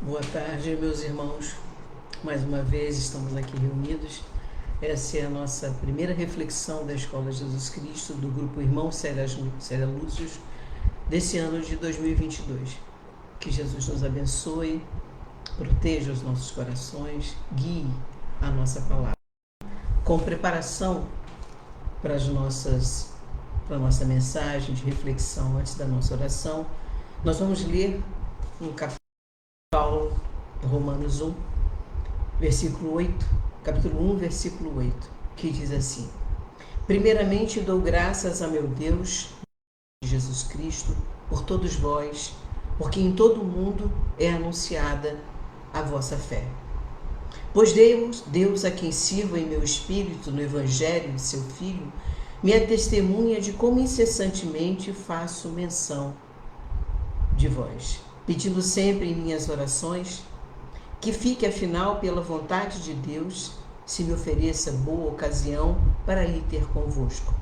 Boa tarde, meus irmãos. Mais uma vez estamos aqui reunidos. Essa é a nossa primeira reflexão da Escola Jesus Cristo, do grupo Irmãos Célia Lúcios, desse ano de 2022. Que Jesus nos abençoe, proteja os nossos corações, guie a nossa palavra. Com preparação para a nossa mensagem de reflexão antes da nossa oração, nós vamos ler um capítulo Paulo, Romanos 1, versículo 8, capítulo 1, versículo 8, que diz assim: Primeiramente dou graças a meu Deus, Jesus Cristo, por todos vós, porque em todo o mundo é anunciada a vossa fé. Pois Deus a quem sirvo em meu espírito no Evangelho de seu Filho, me é testemunha de como incessantemente faço menção de vós, pedindo sempre em minhas orações que fique afinal pela vontade de Deus, se me ofereça boa ocasião para ir ter convosco.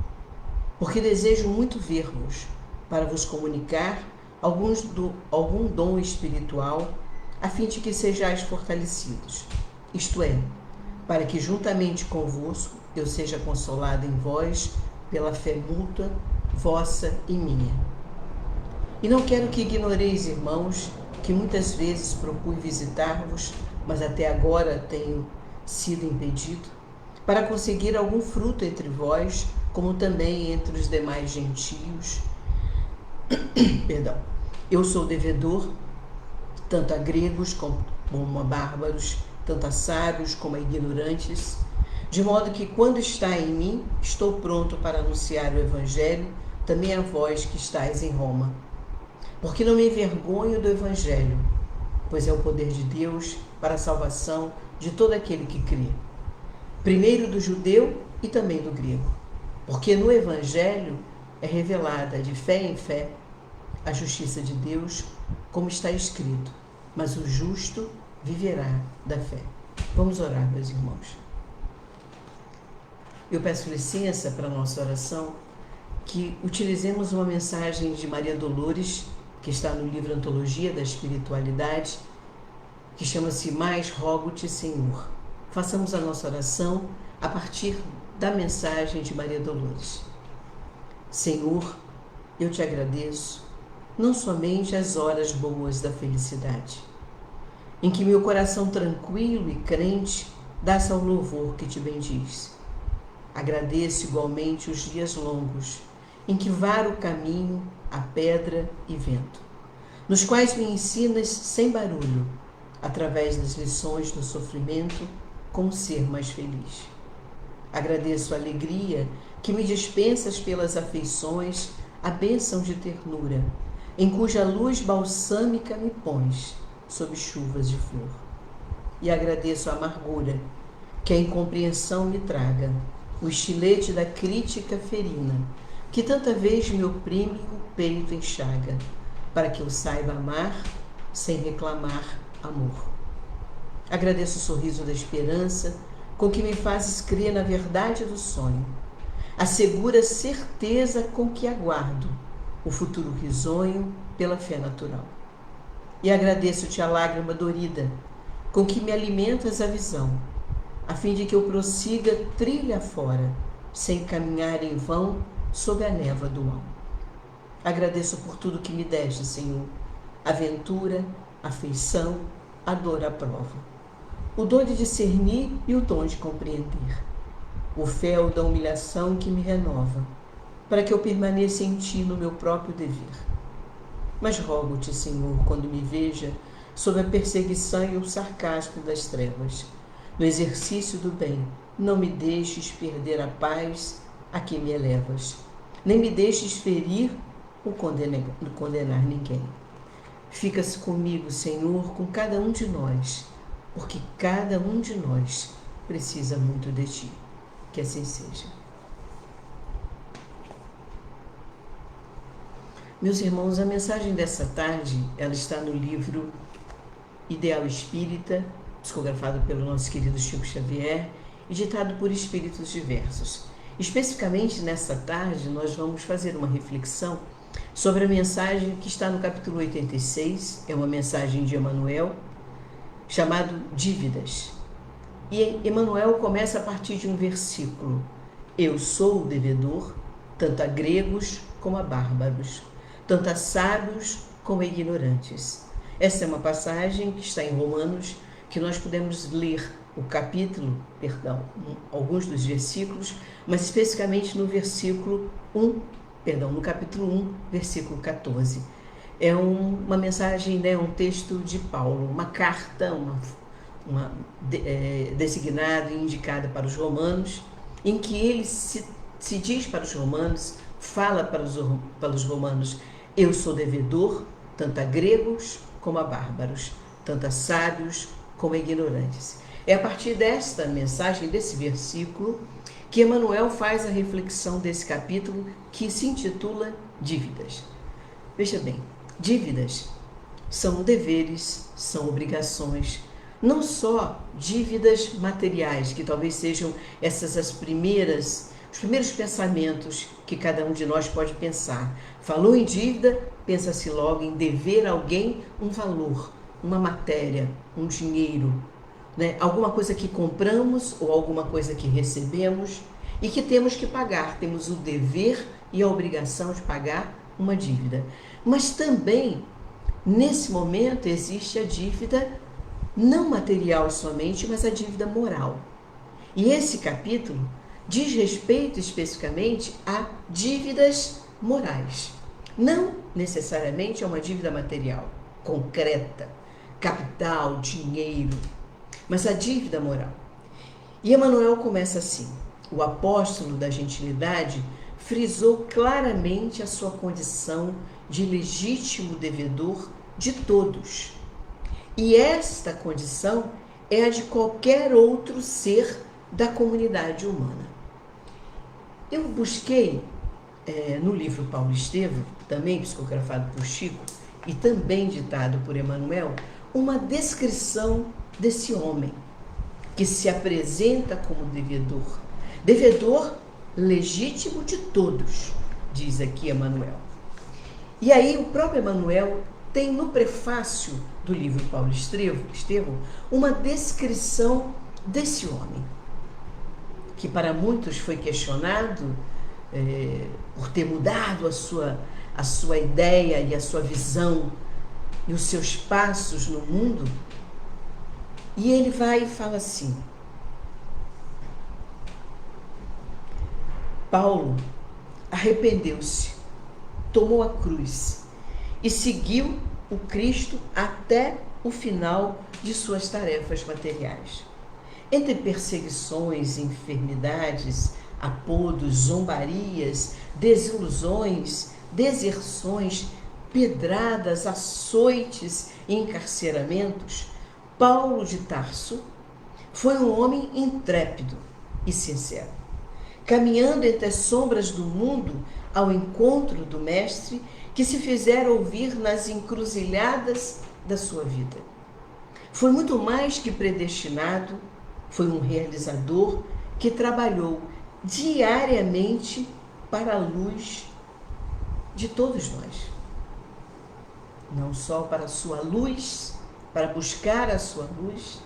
Porque desejo muito ver-vos, para vos comunicar algum dom espiritual, a fim de que sejais fortalecidos, isto é, para que juntamente convosco eu seja consolado em vós pela fé mútua, vossa e minha. E não quero que ignoreis, irmãos, que muitas vezes propus visitar-vos, mas até agora tenho sido impedido, para conseguir algum fruto entre vós, como também entre os demais gentios. Perdão. Eu sou devedor, tanto a gregos como a bárbaros, tanto a sábios como a ignorantes, de modo que quando está em mim, estou pronto para anunciar o Evangelho, também a vós que estáis em Roma. Porque não me envergonho do Evangelho, pois é o poder de Deus para a salvação de todo aquele que crê. Primeiro do judeu e também do grego. Porque no Evangelho é revelada de fé em fé a justiça de Deus, como está escrito, mas o justo viverá da fé. Vamos orar, meus irmãos. Eu peço licença para a nossa oração, que utilizemos uma mensagem de Maria Dolores, que está no livro Antologia da Espiritualidade, que chama-se Mais Rogo-te, Senhor. Façamos a nossa oração a partir da mensagem de Maria Dolores. Senhor, eu te agradeço, não somente as horas boas da felicidade, em que meu coração tranquilo e crente dá-se ao louvor que te bendiz. Agradeço igualmente os dias longos, em que varo o caminho a pedra e vento, nos quais me ensinas sem barulho, através das lições do sofrimento, como ser mais feliz. Agradeço a alegria que me dispensas pelas afeições, a bênção de ternura, em cuja luz balsâmica me pões, sob chuvas de flor. E agradeço a amargura que a incompreensão me traga, o estilete da crítica ferina, que tanta vez me oprime o peito enxaga, para que eu saiba amar sem reclamar amor. Agradeço o sorriso da esperança com que me fazes crer na verdade do sonho, a segura certeza com que aguardo o futuro risonho pela fé natural. E agradeço-te a lágrima dorida com que me alimentas a visão, a fim de que eu prossiga trilha fora, sem caminhar em vão sob a névoa do mal. Agradeço por tudo que me deste, Senhor, a ventura, a afeição, a dor à prova, o dom de discernir e o dom de compreender, o fel da humilhação que me renova, para que eu permaneça em ti no meu próprio dever. Mas rogo-te, Senhor, quando me veja sob a perseguição e o sarcasmo das trevas, no exercício do bem, não me deixes perder a paz a que me elevas, nem me deixes ferir ou condenar ninguém. Fica-se comigo, Senhor, com cada um de nós, porque cada um de nós precisa muito de ti. Que assim seja. Meus irmãos, a mensagem dessa tarde, ela está no livro Ideal Espírita, psicografado pelo nosso querido Chico Xavier e ditado por espíritos diversos. Especificamente nessa tarde, nós vamos fazer uma reflexão sobre a mensagem que está no capítulo 86, é uma mensagem de Emmanuel, chamado Dívidas. E Emmanuel começa a partir de um versículo: eu sou o devedor, tanto a gregos como a bárbaros, tanto a sábios como a ignorantes. Essa é uma passagem que está em Romanos, que nós podemos ler o capítulo, alguns dos versículos, mas especificamente no versículo 1, no capítulo 1, versículo 14. É uma mensagem, um texto de Paulo, uma carta, designada e indicada para os romanos, em que ele se diz para os romanos, fala para os romanos: eu sou devedor, tanto a gregos como a bárbaros, tanto a sábios como a ignorantes. É a partir desta mensagem, desse versículo, que Emmanuel faz a reflexão desse capítulo, que se intitula Dívidas. Veja bem, dívidas são deveres, são obrigações, não só dívidas materiais, que talvez sejam os primeiros pensamentos que cada um de nós pode pensar. Falou em dívida, pensa-se logo em dever a alguém um valor, uma matéria, um dinheiro, alguma coisa que compramos ou alguma coisa que recebemos e que temos que pagar. Temos o dever e a obrigação de pagar uma dívida. Mas também, nesse momento, existe a dívida não material somente, mas a dívida moral. E esse capítulo diz respeito especificamente a dívidas morais. Não necessariamente a uma dívida material, concreta, capital, dinheiro, mas a dívida moral. E Emmanuel começa assim: o apóstolo da gentilidade frisou claramente a sua condição de legítimo devedor de todos. E esta condição é a de qualquer outro ser da comunidade humana. Eu busquei no livro Paulo Estevam, também psicografado por Chico e também ditado por Emmanuel, uma descrição desse homem que se apresenta como devedor legítimo de todos, diz aqui Emmanuel. E aí o próprio Emmanuel tem no prefácio do livro Paulo Estevam uma descrição desse homem, que para muitos foi questionado por ter mudado a sua ideia e a sua visão e os seus passos no mundo. E ele vai e fala assim: Paulo arrependeu-se, tomou a cruz e seguiu o Cristo até o final de suas tarefas materiais. Entre perseguições, enfermidades, apodos, zombarias, desilusões, deserções, pedradas, açoites e encarceramentos, Paulo de Tarso foi um homem intrépido e sincero, caminhando entre as sombras do mundo ao encontro do Mestre, que se fizera ouvir nas encruzilhadas da sua vida. Foi muito mais que predestinado, foi um realizador que trabalhou diariamente para a luz de todos nós. Não só para a sua luz, para buscar a sua luz,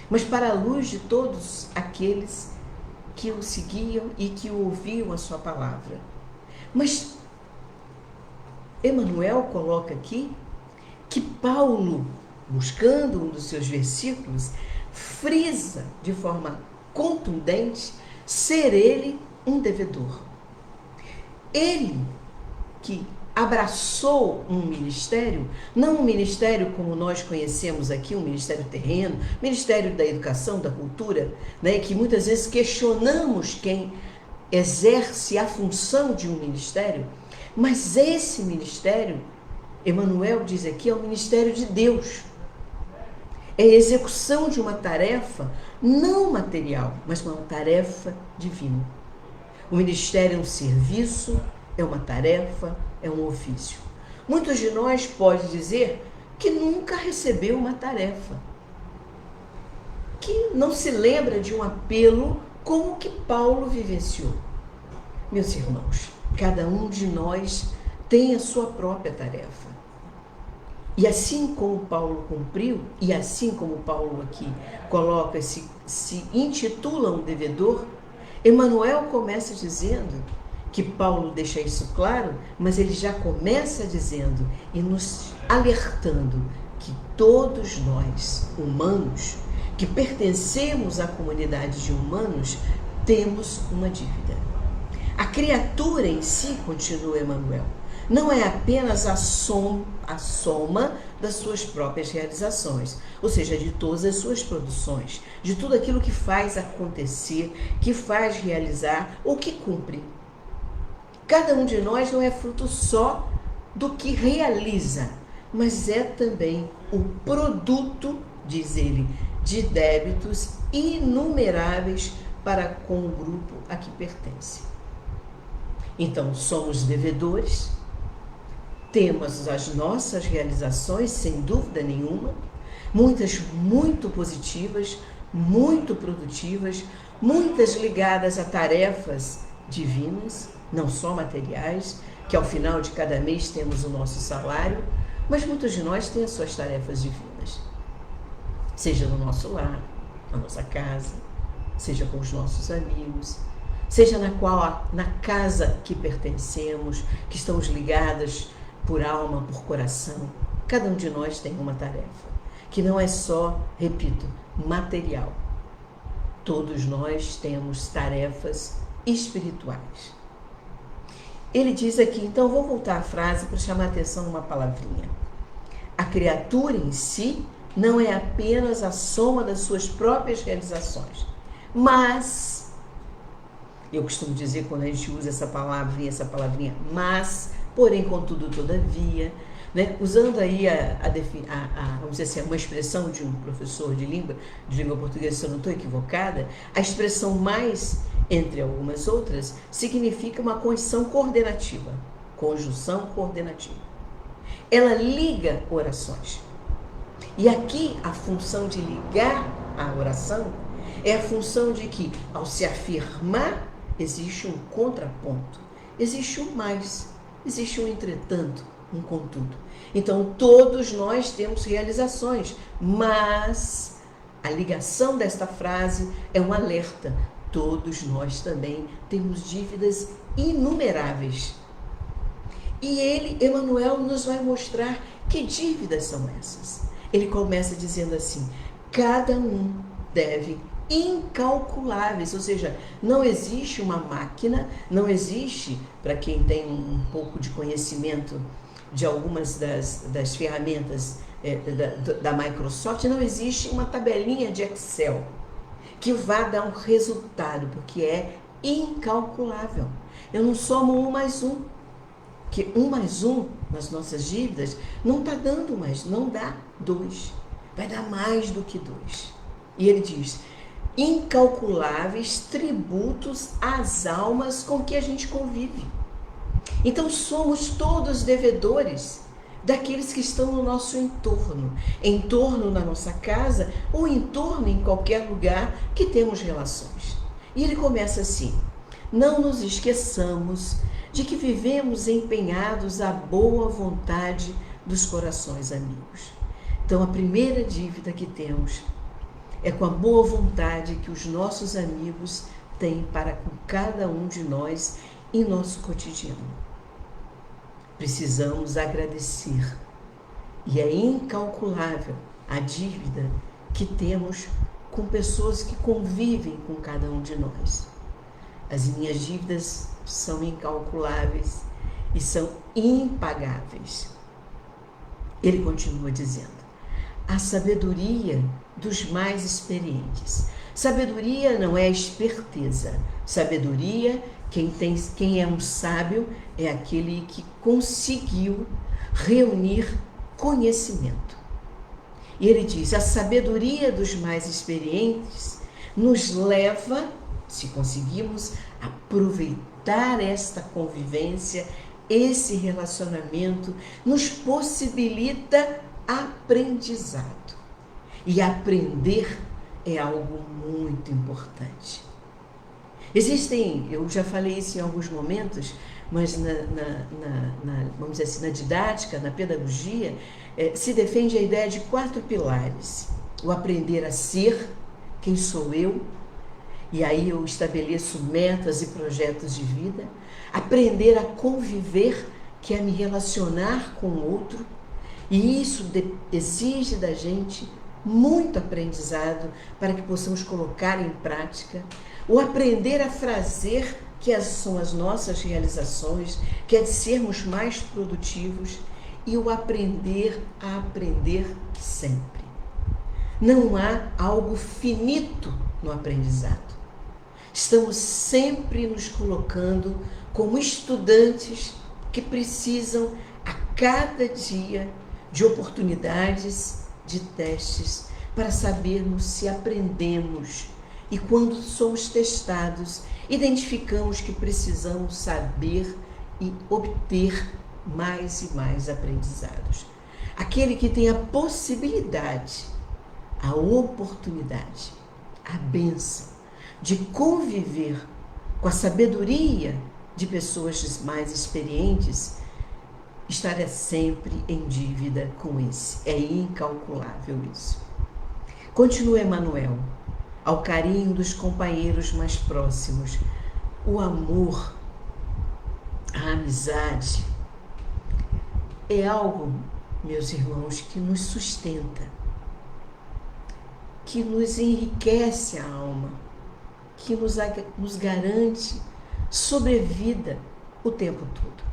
mas para a luz de todos aqueles que o seguiam e que ouviam a sua palavra. Mas Emmanuel coloca aqui que Paulo, buscando um dos seus versículos, frisa de forma contundente ser ele um devedor. Ele que abraçou um ministério, não um ministério como nós conhecemos aqui, um ministério terreno, ministério da educação, da cultura, que muitas vezes questionamos quem exerce a função de um ministério, mas esse ministério, Emmanuel diz aqui, é o ministério de Deus. É a execução de uma tarefa não material, mas uma tarefa divina. O ministério é um serviço, é uma tarefa, é um ofício. Muitos de nós podem dizer que nunca recebeu uma tarefa, que não se lembra de um apelo como o que Paulo vivenciou. Meus irmãos, cada um de nós tem a sua própria tarefa. E assim como Paulo cumpriu, e assim como Paulo aqui coloca, se intitula um devedor, Emmanuel começa dizendo que Paulo deixa isso claro, mas ele já começa dizendo e nos alertando que todos nós, humanos, que pertencemos à comunidade de humanos, temos uma dívida. A criatura em si, continua Emmanuel, não é apenas a soma das suas próprias realizações, ou seja, de todas as suas produções, de tudo aquilo que faz acontecer, que faz realizar ou que cumpre. Cada um de nós não é fruto só do que realiza, mas é também o produto, diz ele, de débitos inumeráveis para com o grupo a que pertence. Então, somos devedores, temos as nossas realizações, sem dúvida nenhuma, muitas muito positivas, muito produtivas, muitas ligadas a tarefas divinas, não só materiais, que ao final de cada mês temos o nosso salário, mas muitos de nós têm as suas tarefas divinas, seja no nosso lar, na nossa casa, seja com os nossos amigos, seja na casa que pertencemos, que estamos ligadas por alma, por coração. Cada um de nós tem uma tarefa, que não é só, repito, material. Todos nós temos tarefas espirituais. Ele diz aqui, então vou voltar à frase para chamar a atenção numa palavrinha. A criatura em si não é apenas a soma das suas próprias realizações, mas, eu costumo dizer quando a gente usa essa palavrinha, mas, porém, contudo, todavia, né? Usando aí vamos dizer assim, uma expressão de um professor de língua portuguesa, se eu não estou equivocada, a expressão mais, entre algumas outras, significa uma conjunção coordenativa. Ela liga orações. E aqui a função de ligar a oração é a função de que, ao se afirmar, existe um contraponto, existe um mais, existe um entretanto, um contudo. Então, todos nós temos realizações, mas a ligação desta frase é um alerta. Todos nós também temos dívidas inumeráveis. E Emmanuel, nos vai mostrar que dívidas são essas. Ele começa dizendo assim, cada um deve incalculáveis, ou seja, não existe uma máquina, não existe, para quem tem um pouco de conhecimento de algumas das ferramentas da Microsoft, não existe uma tabelinha de Excel que vá dar um resultado, porque é incalculável. Eu não somo 1 mais 1, que 1 mais 1 nas nossas dívidas não está dando mais, não dá 2, vai dar mais do que 2. E ele diz, incalculáveis tributos às almas com que a gente convive. Então somos todos devedores daqueles que estão no nosso entorno na nossa casa ou entorno em qualquer lugar que temos relações. E ele começa assim, não nos esqueçamos de que vivemos empenhados à boa vontade dos corações amigos. Então a primeira dívida que temos é com a boa vontade que os nossos amigos têm para com cada um de nós em nosso cotidiano. Precisamos agradecer, e é incalculável a dívida que temos com pessoas que convivem com cada um de nós. As minhas dívidas são incalculáveis e são impagáveis. Ele continua dizendo, a sabedoria dos mais experientes. Sabedoria não é esperteza. Sabedoria, quem é um sábio, é aquele que conseguiu reunir conhecimento. E ele diz, a sabedoria dos mais experientes nos leva, se conseguimos aproveitar esta convivência, esse relacionamento, nos possibilita aprendizado. E aprender é algo muito importante. Eu já falei isso em alguns momentos, mas vamos dizer assim, na didática, na pedagogia, se defende a ideia de 4 pilares. O aprender a ser, quem sou eu, e aí eu estabeleço metas e projetos de vida. Aprender a conviver, que é me relacionar com o outro, e isso exige da gente muito aprendizado para que possamos colocar em prática. O aprender a fazer, que são as nossas realizações, que é de sermos mais produtivos, e o aprender a aprender sempre. Não há algo finito no aprendizado. Estamos sempre nos colocando como estudantes que precisam a cada dia de oportunidades, de testes, para sabermos se aprendemos. E quando somos testados, identificamos que precisamos saber e obter mais e mais aprendizados. Aquele que tem a possibilidade, a oportunidade, a bênção de conviver com a sabedoria de pessoas mais experientes, estará sempre em dívida com esse. É incalculável isso. Continua Emmanuel, ao carinho dos companheiros mais próximos, o amor, a amizade, é algo, meus irmãos, que nos sustenta, que nos enriquece a alma, que nos garante sobrevida o tempo todo.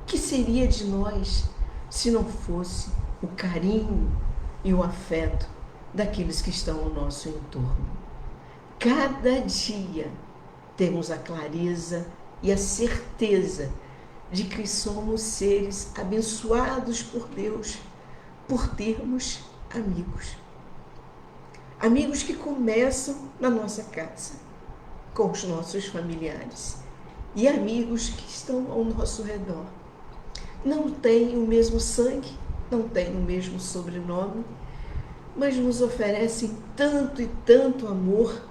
O que seria de nós se não fosse o carinho e o afeto daqueles que estão ao nosso entorno? Cada dia temos a clareza e a certeza de que somos seres abençoados por Deus por termos amigos. Amigos que começam na nossa casa, com os nossos familiares, e amigos que estão ao nosso redor. Não têm o mesmo sangue, não têm o mesmo sobrenome, mas nos oferecem tanto e tanto amor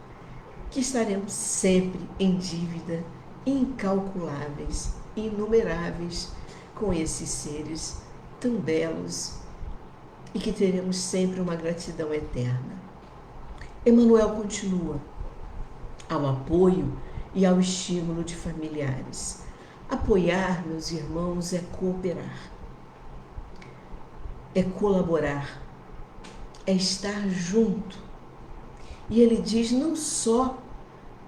que estaremos sempre em dívida incalculáveis, inumeráveis com esses seres tão belos e que teremos sempre uma gratidão eterna. Emmanuel continua, ao apoio e ao estímulo de familiares. Apoiar, meus irmãos, é cooperar, é colaborar, é estar junto. E ele diz não só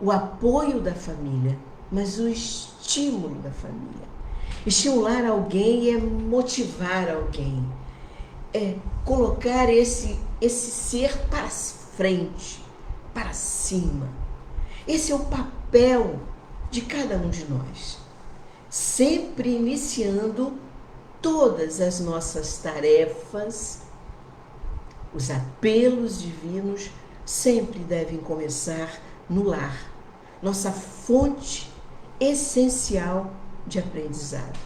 o apoio da família, mas o estímulo da família. Estimular alguém é motivar alguém, é colocar esse ser para frente, para cima. Esse é o papel de cada um de nós. Sempre iniciando todas as nossas tarefas, os apelos divinos sempre devem começar no lar, nossa fonte essencial de aprendizado.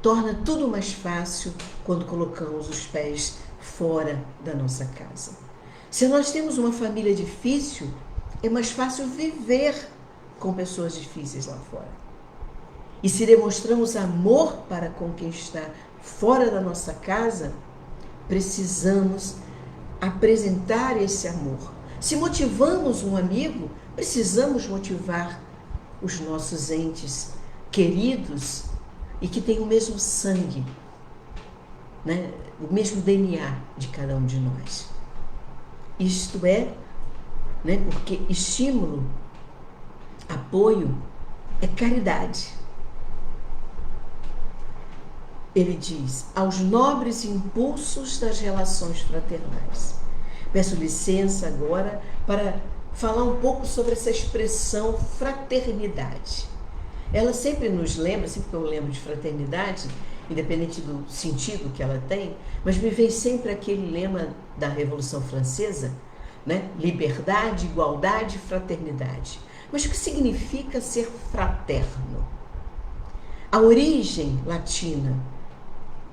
Torna tudo mais fácil quando colocamos os pés fora da nossa casa. Se nós temos uma família difícil, é mais fácil viver com pessoas difíceis lá fora. E se demonstramos amor para com quem está fora da nossa casa, precisamos apresentar esse amor. Se motivamos um amigo, precisamos motivar os nossos entes queridos e que têm o mesmo sangue, né? O mesmo DNA de cada um de nós. Isto é, né? Porque estímulo, apoio, é caridade. Ele diz, aos nobres impulsos das relações fraternais. Peço licença agora para falar um pouco sobre essa expressão fraternidade. Ela sempre nos lembra, sempre que eu lembro de fraternidade, independente do sentido que ela tem, mas me vem sempre aquele lema da Revolução Francesa, né? Liberdade, igualdade, fraternidade. Mas o que significa ser fraterno? A origem latina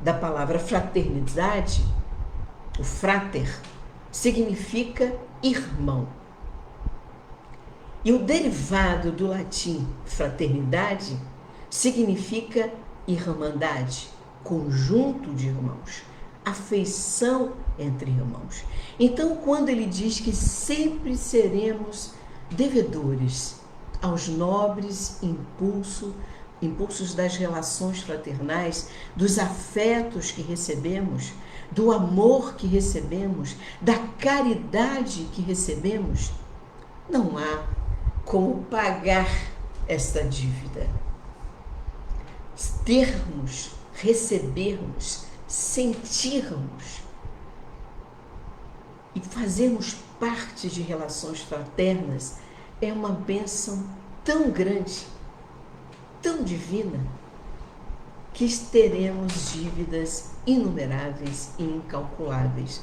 da palavra fraternidade, o frater, significa irmão. E o derivado do latim fraternidade significa irmandade, conjunto de irmãos, afeição entre irmãos. Então, quando ele diz que sempre seremos devedores aos nobres impulsos das relações fraternais, dos afetos que recebemos, do amor que recebemos, da caridade que recebemos, não há como pagar esta dívida. Termos, recebermos, sentirmos e fazermos parte de relações fraternas é uma bênção tão grande, tão divina, que teremos dívidas inumeráveis e incalculáveis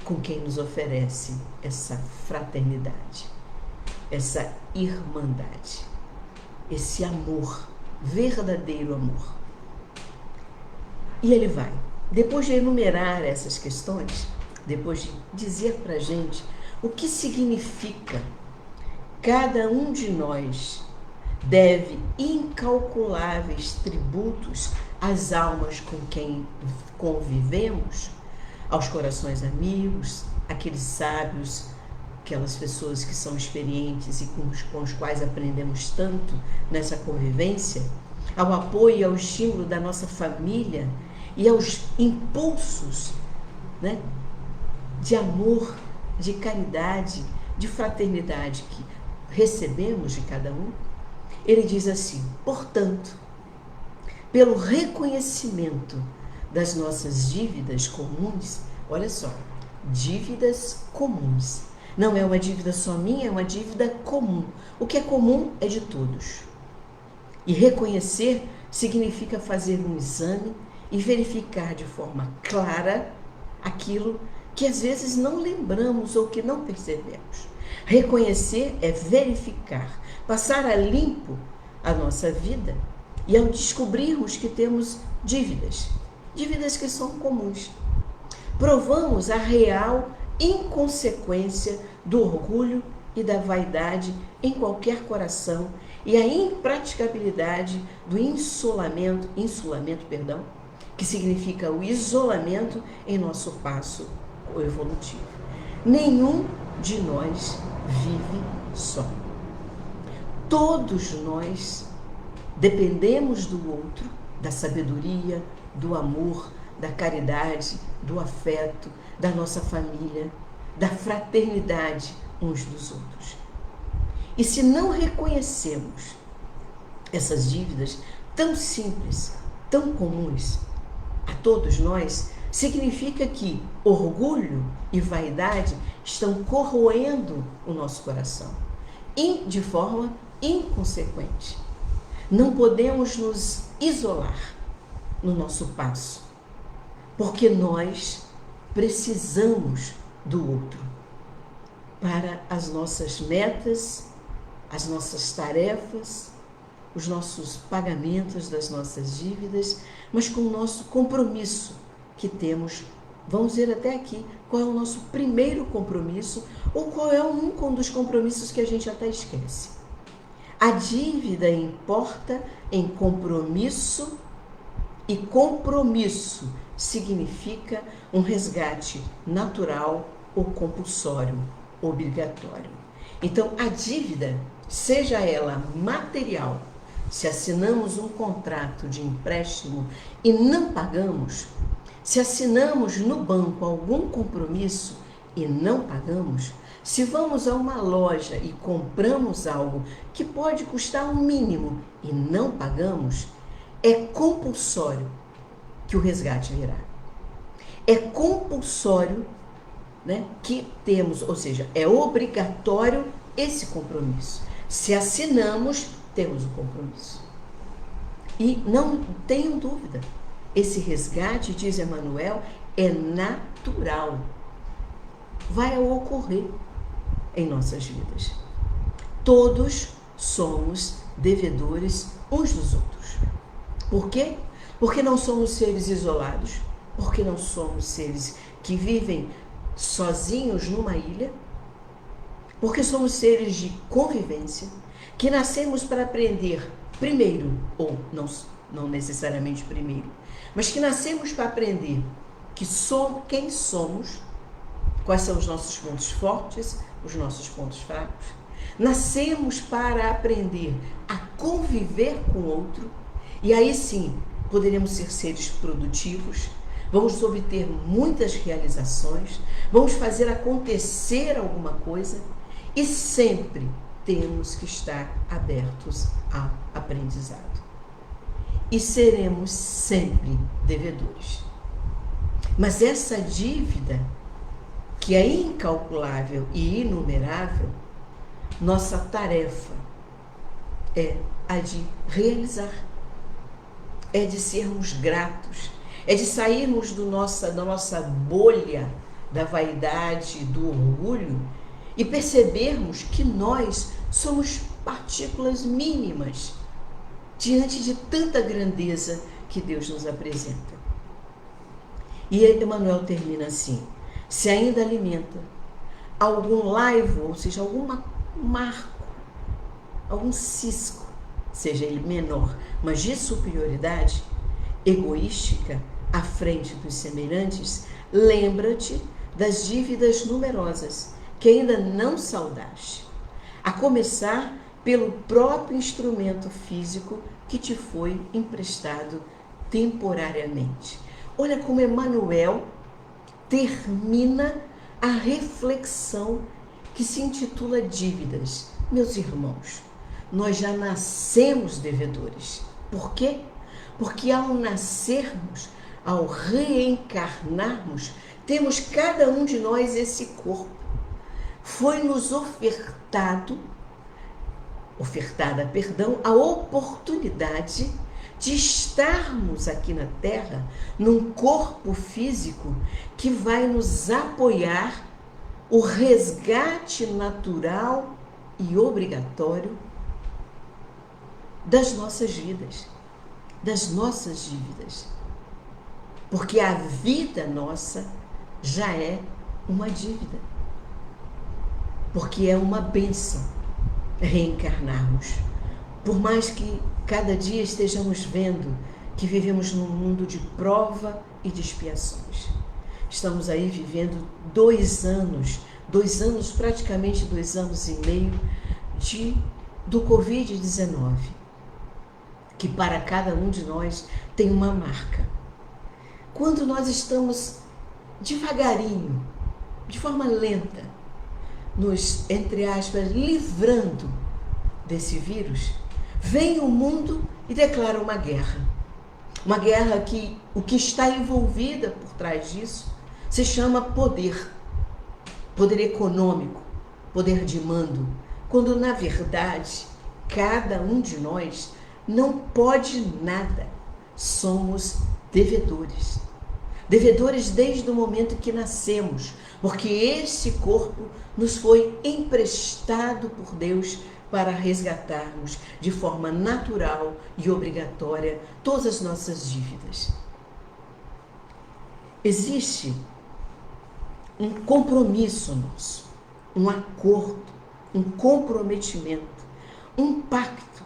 com quem nos oferece essa fraternidade, essa irmandade, esse amor, verdadeiro amor. E ele vai, depois de enumerar essas questões, depois de dizer para a gente o que significa cada um de nós deve incalculáveis tributos às almas com quem convivemos, aos corações amigos, aqueles sábios, aquelas pessoas que são experientes e com os quais aprendemos tanto nessa convivência, ao apoio e ao estímulo da nossa família e aos impulsos, né, de amor, de caridade, de fraternidade que recebemos de cada um. Ele diz assim: portanto, pelo reconhecimento das nossas dívidas comuns, olha só, dívidas comuns, não é uma dívida só minha, é uma dívida comum. O que é comum é de todos. E reconhecer significa fazer um exame e verificar de forma clara aquilo que às vezes não lembramos ou que não percebemos. Reconhecer é verificar, passar a limpo a nossa vida e ao descobrirmos que temos dívidas que são comuns, provamos a real inconsequência do orgulho e da vaidade em qualquer coração e a impraticabilidade do insulamento, que significa o isolamento em nosso passo evolutivo. Nenhum de nós vive só. Todos nós dependemos do outro, da sabedoria, do amor, da caridade, do afeto, da nossa família, da fraternidade uns dos outros. E se não reconhecemos essas dívidas tão simples, tão comuns a todos nós, significa que orgulho e vaidade estão corroendo o nosso coração de forma inconsequente. Não podemos nos isolar no nosso passo, porque nós precisamos do outro para as nossas metas, as nossas tarefas, os nossos pagamentos das nossas dívidas, mas com o nosso compromisso que temos. Vamos ver até aqui qual é o nosso primeiro compromisso ou qual é um dos compromissos que a gente até esquece. A dívida importa em compromisso e compromisso significa um resgate natural ou compulsório, obrigatório. Então, a dívida, seja ela material, se assinamos um contrato de empréstimo e não pagamos, se assinamos no banco algum compromisso e não pagamos, se vamos a uma loja e compramos algo que pode custar o mínimo e não pagamos, é compulsório que o resgate virá. É compulsório, né, que temos, ou seja, é obrigatório esse compromisso. Se assinamos, temos o compromisso. E não tenham dúvida, esse resgate, diz Emmanuel, é natural. Vai ocorrer em nossas vidas. Todos somos devedores uns dos outros. Por quê? Porque não somos seres isolados, porque não somos seres que vivem sozinhos numa ilha, porque somos seres de convivência, que nascemos para aprender primeiro, ou não necessariamente primeiro, mas que nascemos para aprender que somos quem somos, quais são os nossos pontos fortes, os nossos pontos fracos. Nascemos para aprender a conviver com o outro, e aí sim poderemos ser seres produtivos, vamos obter muitas realizações, vamos fazer acontecer alguma coisa, e sempre temos que estar abertos ao aprendizado. E seremos sempre devedores. Mas essa dívida, que é incalculável e inumerável, nossa tarefa é a de realizar, é de sermos gratos, é de sairmos da nossa bolha da vaidade, do orgulho e percebermos que nós somos partículas mínimas diante de tanta grandeza que Deus nos apresenta. E Emmanuel termina assim: se ainda alimenta algum laivo, ou seja, algum marco, algum cisco, seja ele menor, mas de superioridade egoística à frente dos semelhantes, lembra-te das dívidas numerosas que ainda não saldaste, a começar pelo próprio instrumento físico que te foi emprestado temporariamente. Olha como Emmanuel termina a reflexão que se intitula Dívidas. Meus irmãos, nós já nascemos devedores. Por quê? Porque ao nascermos, ao reencarnarmos, temos cada um de nós esse corpo. Foi-nos ofertada a oportunidade de estarmos aqui na Terra num corpo físico que vai nos apoiar o resgate natural e obrigatório das nossas vidas, das nossas dívidas. Porque a vida nossa já é uma dívida. Porque é uma bênção reencarnarmos. Por mais que cada dia estejamos vendo que vivemos num mundo de prova e de expiações. Estamos aí vivendo 2 anos, praticamente 2 anos e meio do Covid-19, que para cada um de nós tem uma marca. Quando nós estamos devagarinho, de forma lenta, nos, entre aspas, livrando desse vírus, vem o mundo e declara uma guerra. Uma guerra que o que está envolvida por trás disso se chama poder. Poder econômico, poder de mando, quando na verdade cada um de nós não pode nada. Somos devedores. Devedores desde o momento que nascemos, porque esse corpo nos foi emprestado por Deus para resgatarmos de forma natural e obrigatória todas as nossas dívidas. Existe um compromisso nosso, um acordo, um comprometimento, um pacto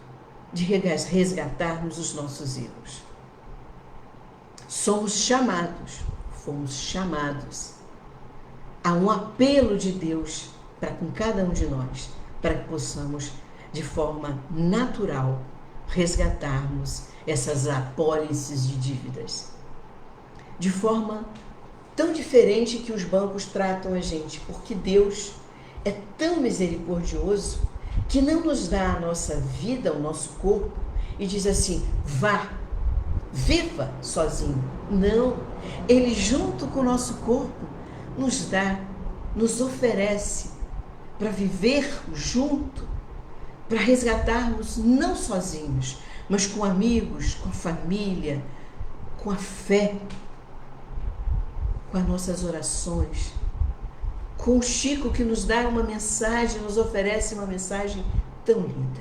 de resgatarmos os nossos erros. Fomos chamados a um apelo de Deus para com cada um de nós, para que possamos, de forma natural, resgatarmos essas apólices de dívidas. De forma tão diferente que os bancos tratam a gente, porque Deus é tão misericordioso que não nos dá a nossa vida, o nosso corpo, e diz assim: vá, viva sozinho. Não, Ele junto com o nosso corpo nos dá, nos oferece para viver junto, para resgatarmos não sozinhos, mas com amigos, com a família, com a fé, com as nossas orações, com o Chico que nos dá uma mensagem, nos oferece uma mensagem tão linda.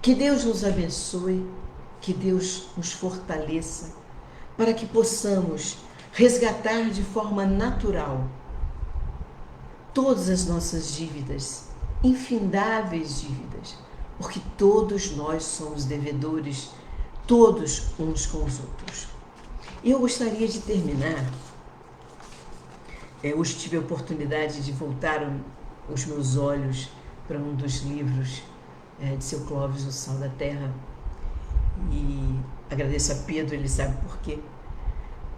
Que Deus nos abençoe, que Deus nos fortaleça, para que possamos resgatar de forma natural todas as nossas dívidas, infindáveis dívidas, porque todos nós somos devedores, todos uns com os outros. E eu gostaria de terminar. Hoje tive a oportunidade de voltar os meus olhos para um dos livros de seu Clóvis, O Sal da Terra, e agradeço a Pedro, ele sabe por quê,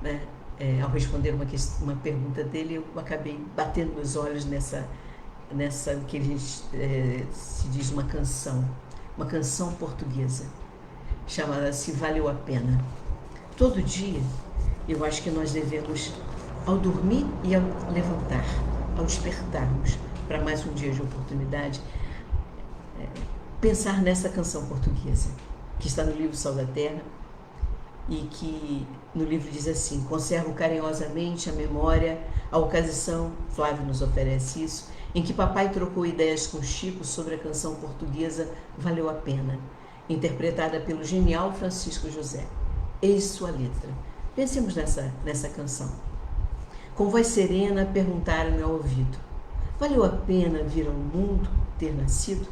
né? Ao responder uma pergunta dele, eu acabei batendo meus olhos nessa que a gente se diz uma canção portuguesa, chamada Se Valeu a Pena. Todo dia, eu acho que nós devemos, ao dormir e ao levantar, ao despertarmos para mais um dia de oportunidade, pensar nessa canção portuguesa, que está no livro Sal da Terra, e que no livro diz assim: conservo carinhosamente a memória, a ocasião, Flávio nos oferece isso, em que papai trocou ideias com Chico sobre a canção portuguesa Valeu a Pena, interpretada pelo genial Francisco José. Eis sua letra. Pensemos nessa canção. Com voz serena perguntaram-me ao ouvido: valeu a pena vir ao mundo, ter nascido?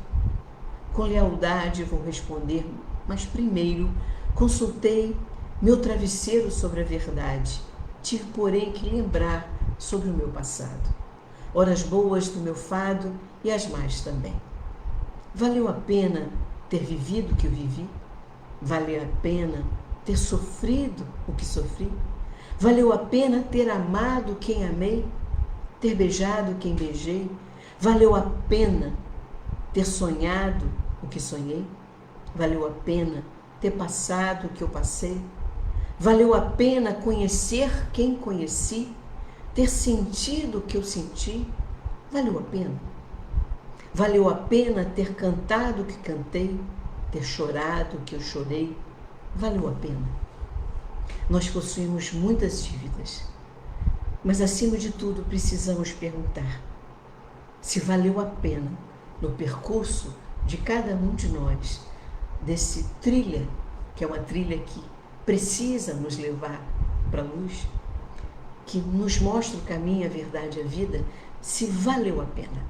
Com lealdade vou responder, mas primeiro consultei meu travesseiro sobre a verdade. Tive, porém, que lembrar sobre o meu passado, horas boas do meu fado e as más também. Valeu a pena ter vivido o que eu vivi? Valeu a pena ter sofrido o que sofri? Valeu a pena ter amado quem amei? Ter beijado quem beijei? Valeu a pena ter sonhado o que sonhei? Valeu a pena ter passado o que eu passei? Valeu a pena conhecer quem conheci? Ter sentido o que eu senti? Valeu a pena? Valeu a pena ter cantado o que cantei? Ter chorado o que eu chorei? Valeu a pena? Nós possuímos muitas dívidas, mas acima de tudo precisamos perguntar se valeu a pena, no percurso de cada um de nós, desse trilha, que é uma trilha que precisa nos levar para a luz, que nos mostra o caminho, a verdade, a vida, se valeu a pena.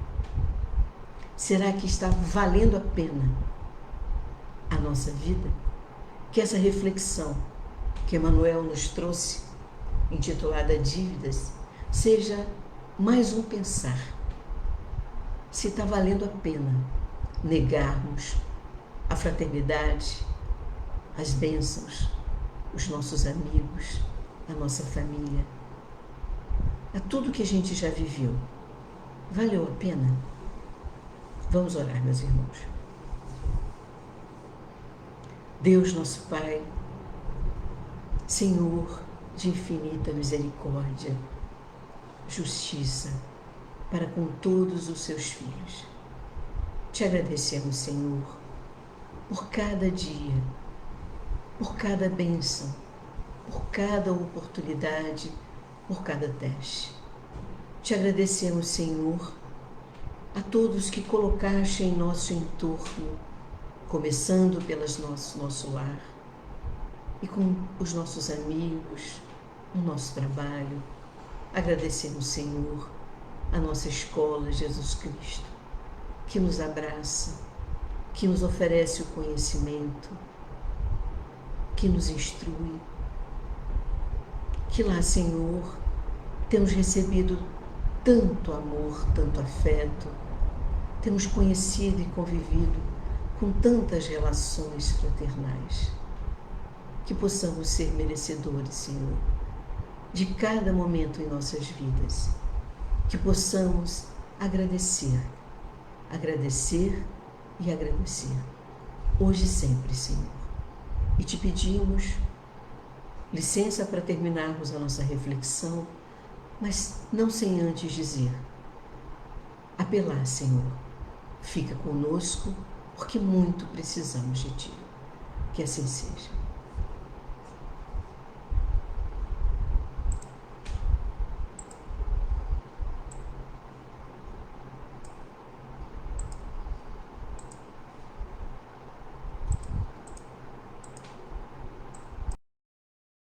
Será que está valendo a pena a nossa vida? Que essa reflexão que Emmanuel nos trouxe, intitulada Dívidas, seja mais um pensar. Se está valendo a pena negarmos a fraternidade, as bênçãos, os nossos amigos, a nossa família, a tudo que a gente já viveu. Valeu a pena? Vamos orar, meus irmãos. Deus, nosso Pai, Senhor de infinita misericórdia, justiça para com todos os seus filhos. Te agradecemos, Senhor, por cada dia, por cada bênção, por cada oportunidade, por cada teste. Te agradecemos, Senhor, a todos que colocaste em nosso entorno, começando pelos nosso lar, e com os nossos amigos, no nosso trabalho. Agradecemos, Senhor, a nossa escola, Jesus Cristo, que nos abraça, que nos oferece o conhecimento, que nos instrui, que lá, Senhor, temos recebido tanto amor, tanto afeto, temos conhecido e convivido com tantas relações fraternais, que possamos ser merecedores, Senhor, de cada momento em nossas vidas, que possamos agradecer e agradecer, hoje e sempre, Senhor. E te pedimos licença para terminarmos a nossa reflexão, mas não sem antes dizer, apelar, Senhor, fica conosco, porque muito precisamos de Ti. Que assim seja.